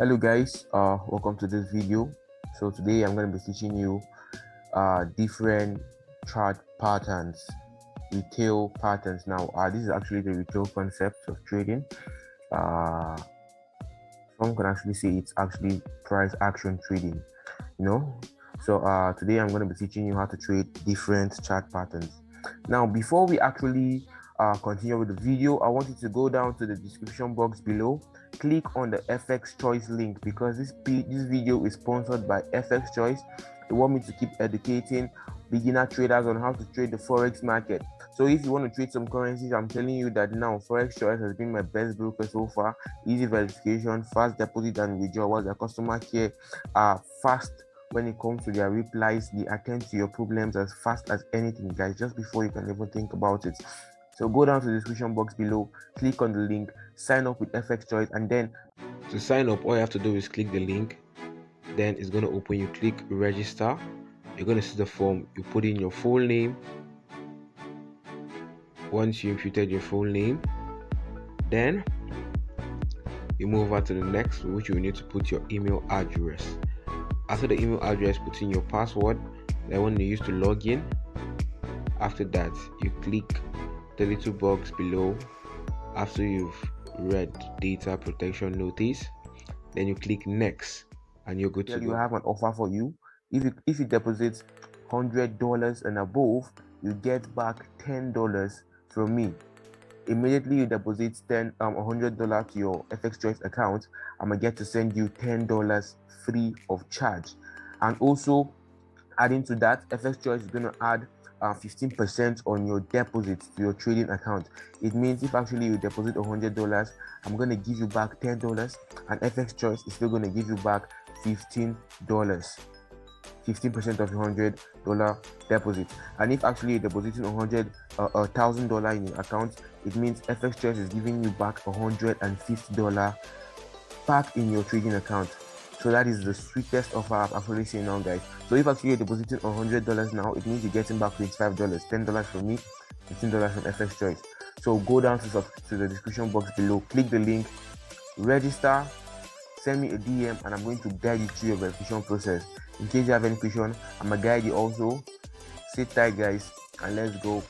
Hello guys, welcome to this video. So today I'm going to be teaching you different chart patterns, retail patterns. Now this is actually the retail concept of trading. Some can actually say it's actually price action trading, so today I'm going to be teaching you how to trade different chart patterns. Now before we actually continue with the video, I want you to go down to the description box below, click on the FX Choice link, because this video is sponsored by FX Choice. They want me to keep educating beginner traders on how to trade the Forex market. So if you want to trade some currencies, I'm telling you that now Forex Choice has been my best broker so far. Easy verification, fast deposit and withdrawal. Their customer care are fast when it comes to their replies. They attend to your problems as fast as anything, guys, just before you can even think about it. So go down to the description box below, click on the link, sign up with FX Choice, and then to sign up, all you have to do is click the link. Then it's going to open. You click register. You're going to see the form. You put in your full name. Once you inputted your full name, then you move over to the next, which you need to put your email address. After the email address, put in your password, the one you use to log in. After that, you click the little box below after you've read data protection notice. Then you click next and you're good to go. You have an offer for you. If you deposit $100 and above, you get back $10 from me. Immediately you deposit $100 to your FX Choice account, I'm gonna get to send you $10 free of charge. And also adding to that, FX Choice is going to add 15% on your deposits to your trading account. It means if actually you deposit $100, I'm going to give you back $10, and FX Choice is still going to give you back $15, 15% of your $100 deposit. And if actually you're depositing $1,000 in your account, it means FX Choice is giving you back $150 back in your trading account. So that is the sweetest offer I've actually seen now, guys. So if actually you're depositing $100 now, it means you're getting back $25, $10 from me, $15 from FX Choice. So go down to the description box below, click the link, register, send me a DM, and I'm going to guide you through your verification process. In case you have any question, I'm gonna guide you also. Sit tight, guys, and let's go.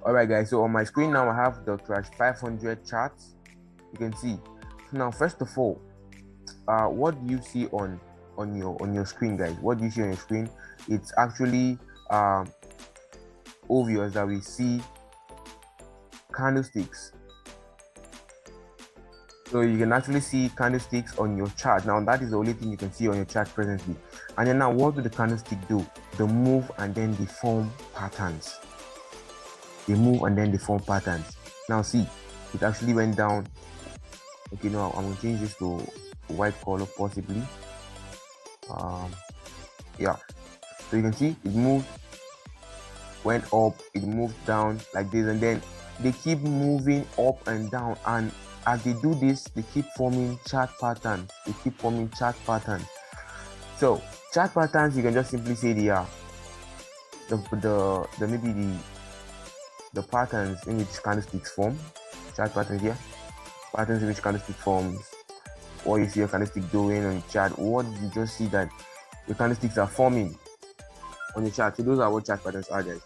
Alright guys, so on my screen now I have the Crash 500 charts. You can see. Now first of all, what do you see on your screen, guys? What do you see on your screen? It's actually obvious that we see candlesticks. So you can actually see candlesticks on your chart. Now that is the only thing you can see on your chart presently. And then now what do the candlestick do? They move and then they form patterns. They move and then they form patterns. Now see, it actually went down. Okay, now I'm gonna change this to white color possibly. Yeah, so you can see it moved, went up, it moved down like this, and then they keep moving up and down, and as they do this, they keep forming chart patterns. So chart patterns, you can just simply say they are the patterns in which candlesticks form. Chart patterns here, patterns in which candlestick forms. What you see your candlestick doing on the chart, what you just see that the candlesticks are forming on the chart. So those are what chart patterns are, guys.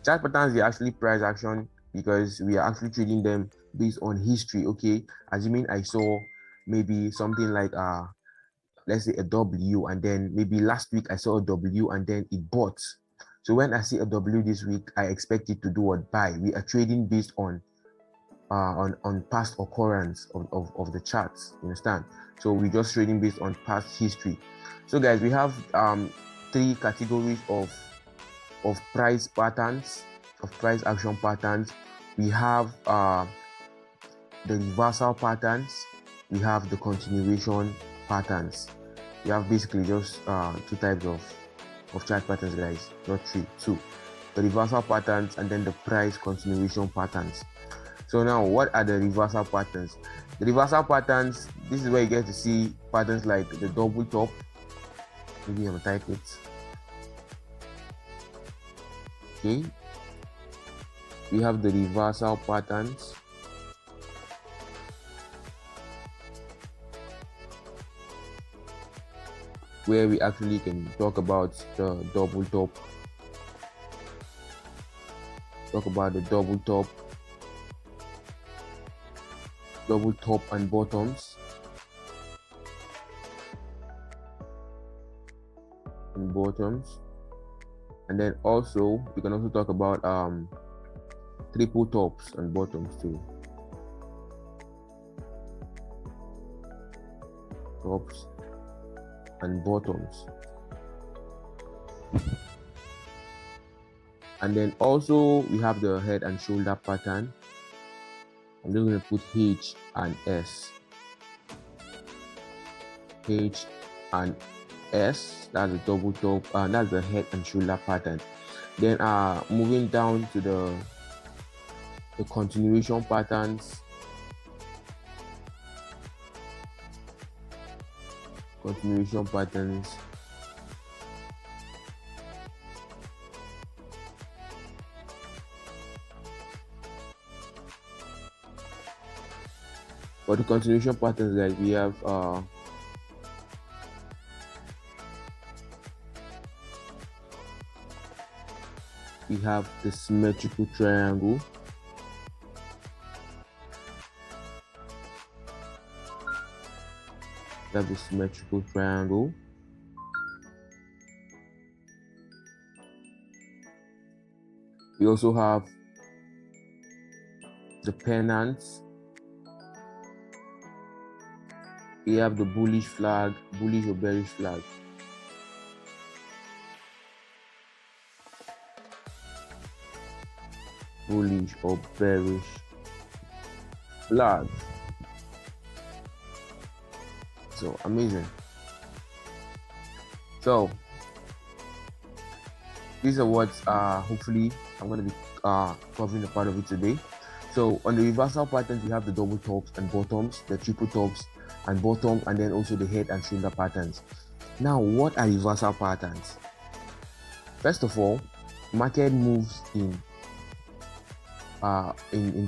Chart patterns are actually price action because we are actually trading them based on history. Okay, assuming I saw maybe something like let's say a W, and then maybe last week I saw a W and then it bought. So when I see a W this week, I expect it to do what? Buy. We are trading based on past occurrence of the charts. You understand? So we're just trading based on past history. So guys, we have 3 categories of price patterns, of price action patterns. We have the reversal patterns, we have the continuation patterns. We have basically just 2 types of chart patterns, guys, not 3, 2. The reversal patterns and then the price continuation patterns. So now, what are the reversal patterns? The reversal patterns, this is where you get to see patterns like the double top. Maybe I'm gonna type it. Okay, we have the reversal patterns. Where we actually can talk about the double top, double top and bottoms, and then also we can also talk about triple tops and bottoms too. Tops and bottoms. And then also we have the head and shoulder pattern. I'm just going to put H and S. H and S, that's the double top, that's the head and shoulder pattern. Then moving down to the continuation patterns. For the continuation patterns, guys, we have the symmetrical triangle. We also have the pennants. We have the bullish flag, bullish or bearish flag. Bullish or bearish flag. So amazing. So these are what hopefully I'm going to be covering a part of it today. So on the reversal patterns, we have the double tops and bottoms, the triple tops and bottom, and then also the head and shoulder patterns. Now, what are reversal patterns? First of all, market moves in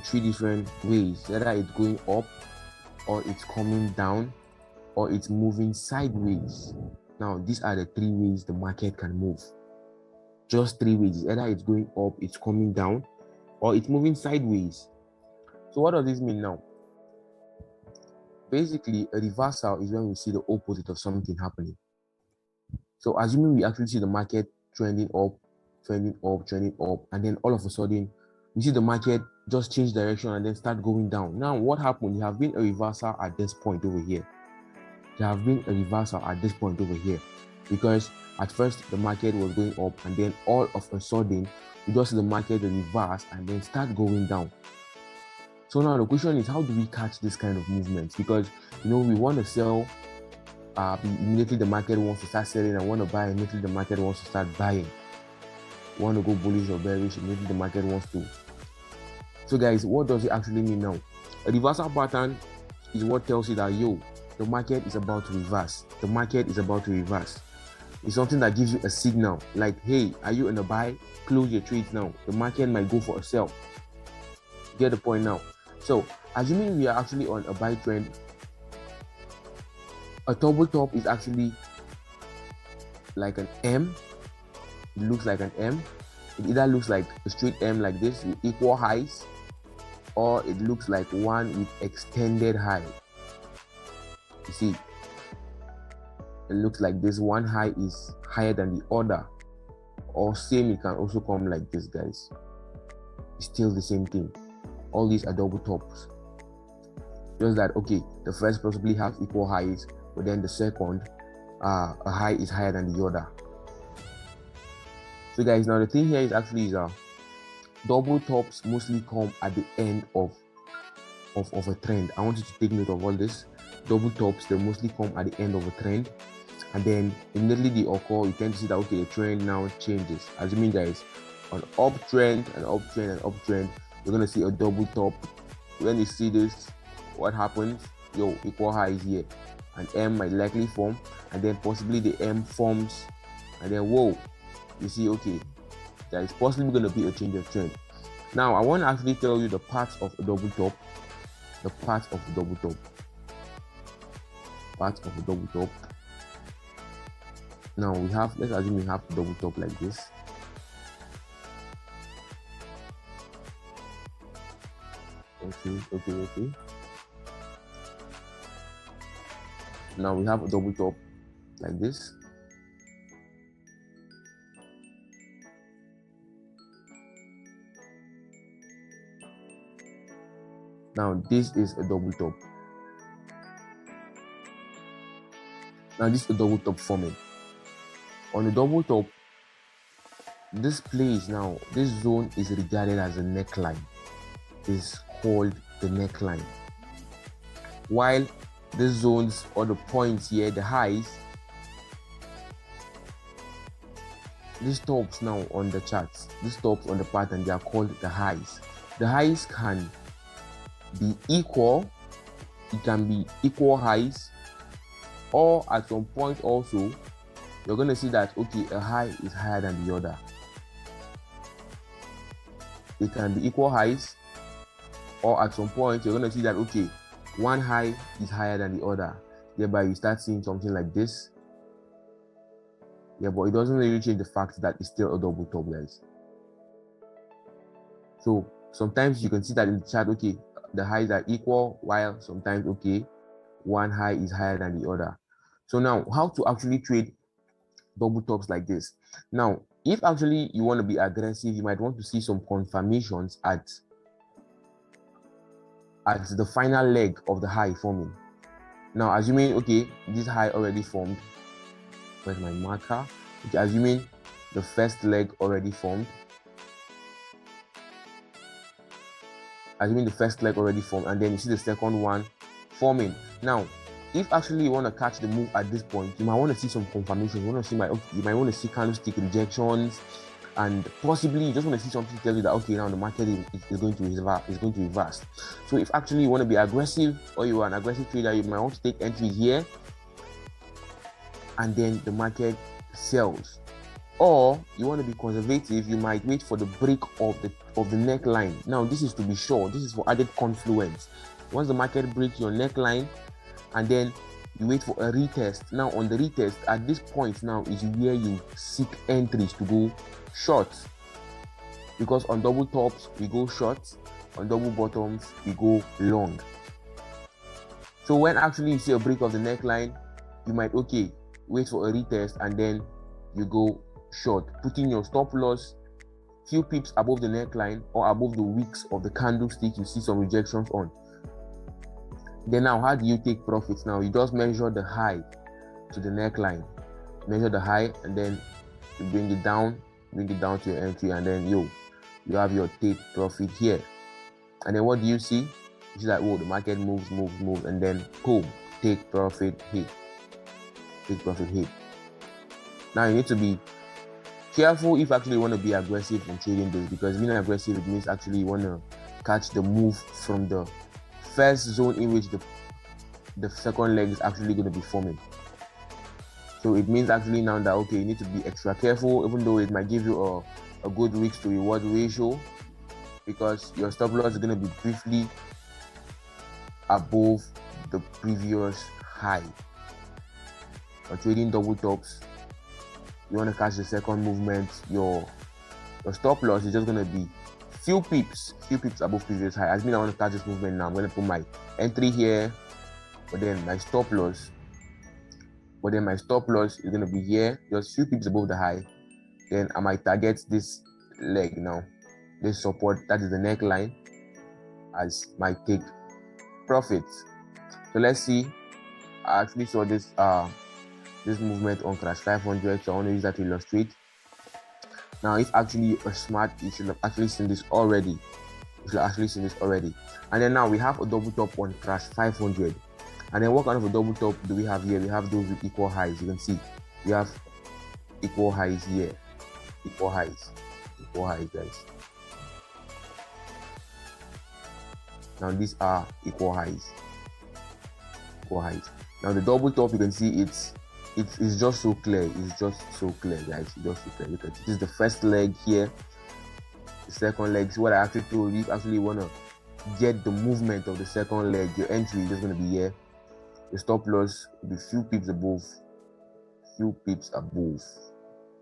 three different ways. Whether it's going up, or it's coming down, or it's moving sideways. Now, these are the three ways the market can move. Just three ways. Either it's going up, it's coming down, or it's moving sideways. So what does this mean now? Basically, a reversal is when we see the opposite of something happening. So assuming we actually see the market trending up, and then all of a sudden we see the market just change direction and then start going down. Now, what happened? There have been a reversal at this point over here. Because at first the market was going up, and then all of a sudden you just see the market reverse and then start going down. So now the question is, how do we catch this kind of movements? Because we want to sell, immediately the market wants to start selling, and want to buy immediately the market wants to start buying. Want to go bullish or bearish immediately the market wants to. So guys, what does it actually mean now? A reversal pattern is what tells you that the market is about to reverse. It's something that gives you a signal like, hey, are you in a buy? Close your trades now. The market might go for a sell. Get the point now? So assuming we are actually on a buy trend, a double top is actually like an M. It looks like an M. It either looks like a straight M like this with equal highs, or it looks like one with extended high. You see, it looks like this one high is higher than the other, or same, it can also come like this, guys. It's still the same thing. All these are double tops. Just that, okay, the first possibly has equal highs, but then the second, a high is higher than the other. So guys, now the thing here is actually double tops mostly come at the end of a trend. I want you to take note of all this. Double tops, they mostly come at the end of a trend, and then immediately they occur. You tend to see that, okay, the trend now changes. Assuming there is an uptrend, you're gonna see a double top. When you see this, what happens? Equal highs here, an M might likely form, and then possibly the M forms, and then you see, okay, there is possibly going to be a change of trend. Now I want to actually tell you the parts of a double top, the parts of a double top, parts of a double top. Now we have, let's assume we have a double top like this. Okay. Now we have a double top like this. Now this is a double top. Now this is a double top forming. On a double top, this place now, this zone is regarded as a neckline. Is called the neckline. While the zones or the points here, the highs, these tops now on the charts, these tops on the pattern, they are called the highs. The highs can be equal, it can be equal highs, or at some point also, you're going to see that, okay, a high is higher than the other. It can be equal highs, or at some point you're going to see that, okay, one high is higher than the other. Thereby you start seeing something like this. Yeah, but it doesn't really change the fact that it's still a double top, guys. So sometimes you can see that in the chart, okay, the highs are equal, while sometimes, okay, one high is higher than the other. So now, how to actually trade double tops like this? Now, if actually you want to be aggressive, you might want to see some confirmations at the final leg of the high forming. Now, assuming, okay, this high already formed. Where's my marker? Okay, assuming the first leg already formed. Assuming the first leg already formed, and then you see the second one forming. Now, if actually you want to catch the move at this point, you might want to see some confirmation. You want to see you might want to see candlestick rejections, and possibly you just want to see something to tell you that, okay, now the market is going to reverse. So if actually you want to be aggressive, or you are an aggressive trader, you might want to take entries here, and then the market sells. Or you want to be conservative, you might wait for the break of the neckline. Now this is to be sure, this is for added confluence. Once the market breaks your neckline, and then you wait for a retest. Now on the retest, at this point now is where you seek entries to go short, because on double tops we go short, on double bottoms we go long. So when actually you see a break of the neckline, you might, okay, wait for a retest, and then you go short, putting your stop loss few pips above the neckline or above the wicks of the candlestick you see some rejections on. Then now, how do you take profits? Now you just measure the high to the neckline, measure the high, and then you bring it down to your entry, and then you have your take profit here. And then what do you see? You see that, whoa, the market moves, and then boom, take profit hit. Now you need to be careful if actually you want to be aggressive in trading this, because being aggressive, it means actually you want to catch the move from the first zone in which the second leg is actually going to be forming. So it means actually now that, okay, you need to be extra careful, even though it might give you a good risk to reward ratio, because your stop loss is going to be briefly above the previous high. Or trading double tops, you want to catch the second movement, your stop loss is just going to be few pips above previous high. As mean, I want to catch this movement now. I'm going to put my entry here, but then my stop loss is going to be here, just few pips above the high. Then I might target this leg now, this support, that is the neckline, as my take profits. So let's see. I actually saw this movement on Crash 500, so I want to use that to illustrate. Now, if actually you're smart, you should have actually seen this already. And then now we have a double top on Crash 500. And then what kind of a double top do we have here? We have those with equal highs. You can see we have equal highs here. Equal highs, guys. Now these are equal highs. Now the double top, you can see it's it's just so clear. It's just so clear, guys. It's just so clear. Look at it. This is the first leg here. The second leg is what I actually told you. If you actually want to get the movement of the second leg, your entry is just going to be here. The stop loss will be few pips above.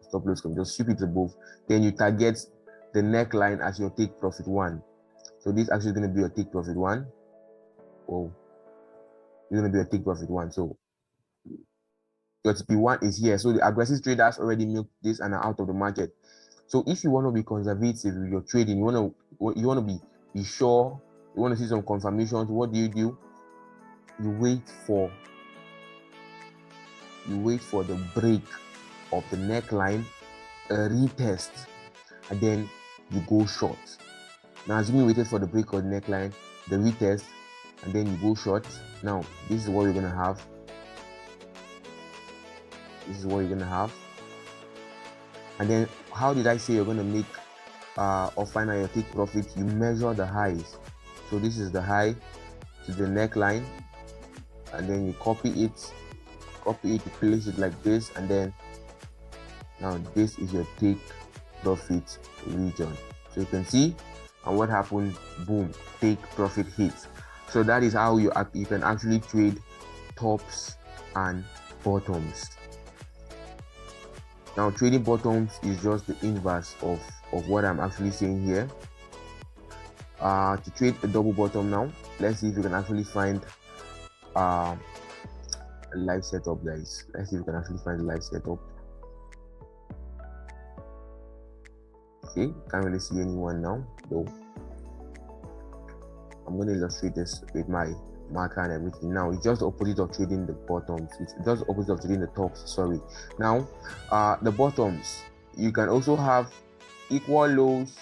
Stop loss can just few pips above. Then you target the neckline as your take profit one. So this actually is going to be your take profit one. Oh, it's going to be a take profit one. So your TP1 is here. So the aggressive traders already milked this and are out of the market. So if you want to be conservative with your trading, you want to be sure, you want to see some confirmations, what do? You wait for the break of the neckline, a retest, and then you go short. Now assuming you waited for the break of the neckline, the retest, and then you go short. Now this is what you're gonna have. And then how did I say you're going to make or find out your take profit? You measure the highs. So this is the high to the neckline, and then you copy it, you place it like this, and then now this is your take profit region. So you can see, and what happened, boom, take profit hits. So that is how you can actually trade tops and bottoms. Now trading bottoms is just the inverse of what I'm actually saying here. To trade a double bottom now, let's see if we can actually find a live setup, guys. Let's see if we can actually find a live setup. Okay, can't really see anyone now though. I'm going to illustrate this with my marker and everything. Now it's just the opposite of trading the bottoms. It's just the opposite of trading the tops. Sorry. Now the bottoms, you can also have equal lows,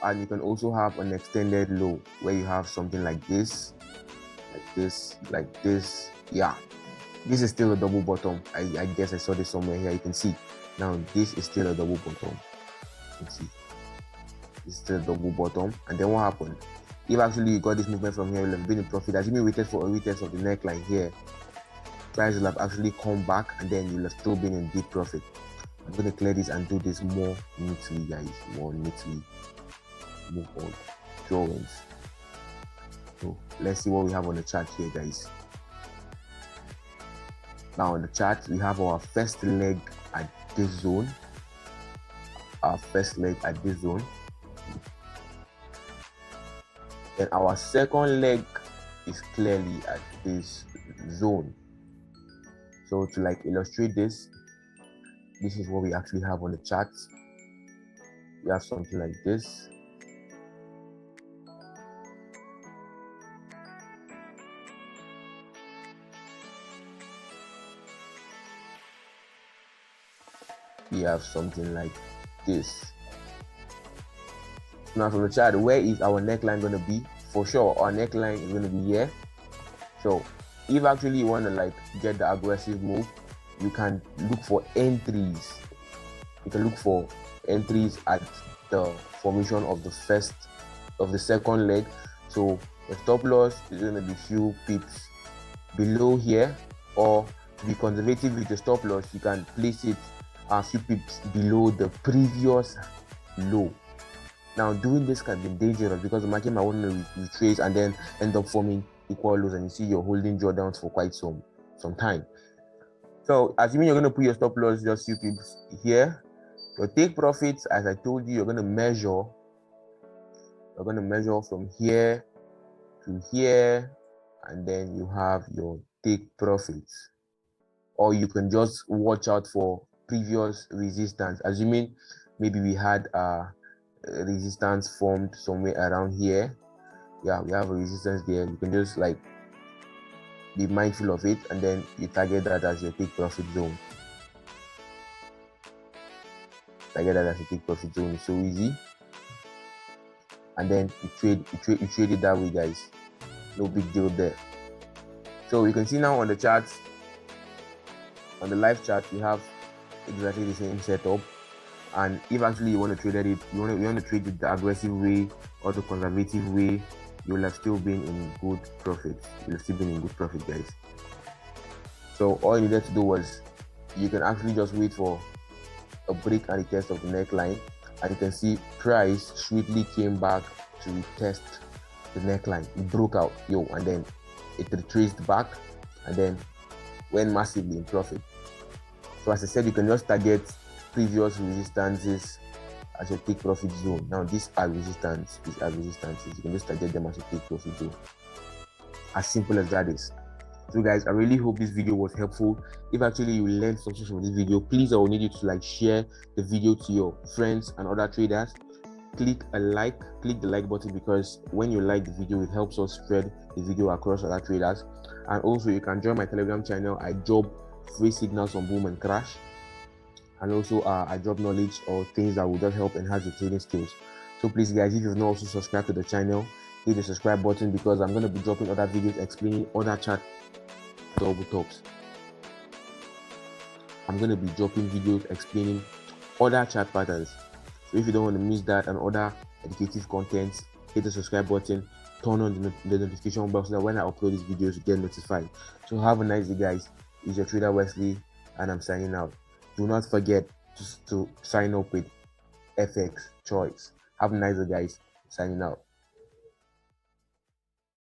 and you can also have an extended low where you have something like this. Yeah, this is still a double bottom. I guess I saw this somewhere here. You can see now this is still a double bottom. You can see it's still a double bottom. And then what happened? If actually you got this movement from here, you'll have been in profit. As you waited for a retest of the neckline here, price will have actually come back, and then you'll have still been in deep profit. I'm going to clear this and do this more neatly, guys. More neatly. Move on. Drawings. So let's see what we have on the chart here, guys. Now on the chart, we have our first leg at this zone. Then our second leg is clearly at this zone. So to like illustrate this is what we actually have on the chart. We have something like this. We have something like this. Now from the chart, where is our neckline going to be? For sure, our neckline is going to be here. So if actually you want to like get the aggressive move, you can look for entries. You can look for entries at the formation of the second leg. So the stop loss is going to be few pips below here, or to be conservative with the stop loss, you can place it a few pips below the previous low. Now doing this can be dangerous because the market might want to retrace and then end up forming equal lows, and you see you're holding drawdowns for quite some time. So assuming you're going to put your stop loss just few pips here, your take profits, as I told you, you're going to measure from here to here, and then you have your take profits. Or you can just watch out for previous resistance, assuming maybe we had resistance formed somewhere around here. Yeah, we have a resistance there. You can just like be mindful of it, and then you target that as your take profit zone. It's so easy, and then you trade it that way, guys. No big deal there. So you can see now on the charts, on the live chart, we have exactly the same setup. And if actually you want to trade it, you want to trade it the aggressive way or the conservative way, you will have still been in good profit. Guys. So all you needed to do was, you can actually just wait for a break and a test of the neckline, and you can see price swiftly came back to retest the neckline. It broke out, and then it retraced back and then went massively in profit. So as I said, you can just target previous resistances as your take profit zone. Now these are resistances. You can just target them as your take profit zone. As simple as that is. So guys, I really hope this video was helpful. If actually you learned something from this video, please, I will need you to share the video to your friends and other traders. Click the like button, because when you like the video, it helps us spread the video across other traders. And also you can join my Telegram channel. I drop free signals on boom and crash, and also I drop knowledge or things that will just help enhance your trading skills. So please guys, if you've not also subscribed to the channel, hit the subscribe button, because I'm going to be dropping other videos explaining other chart double tops. I'm going to be dropping videos explaining other chart patterns. So if you don't want to miss that and other educative content, hit the subscribe button, turn on the notification bell so that when I upload these videos, you get notified. So have a nice day guys. It's your trader Wesley, and I'm signing out. Do not forget to sign up with FX Choice. Have a nice day guys. Signing out.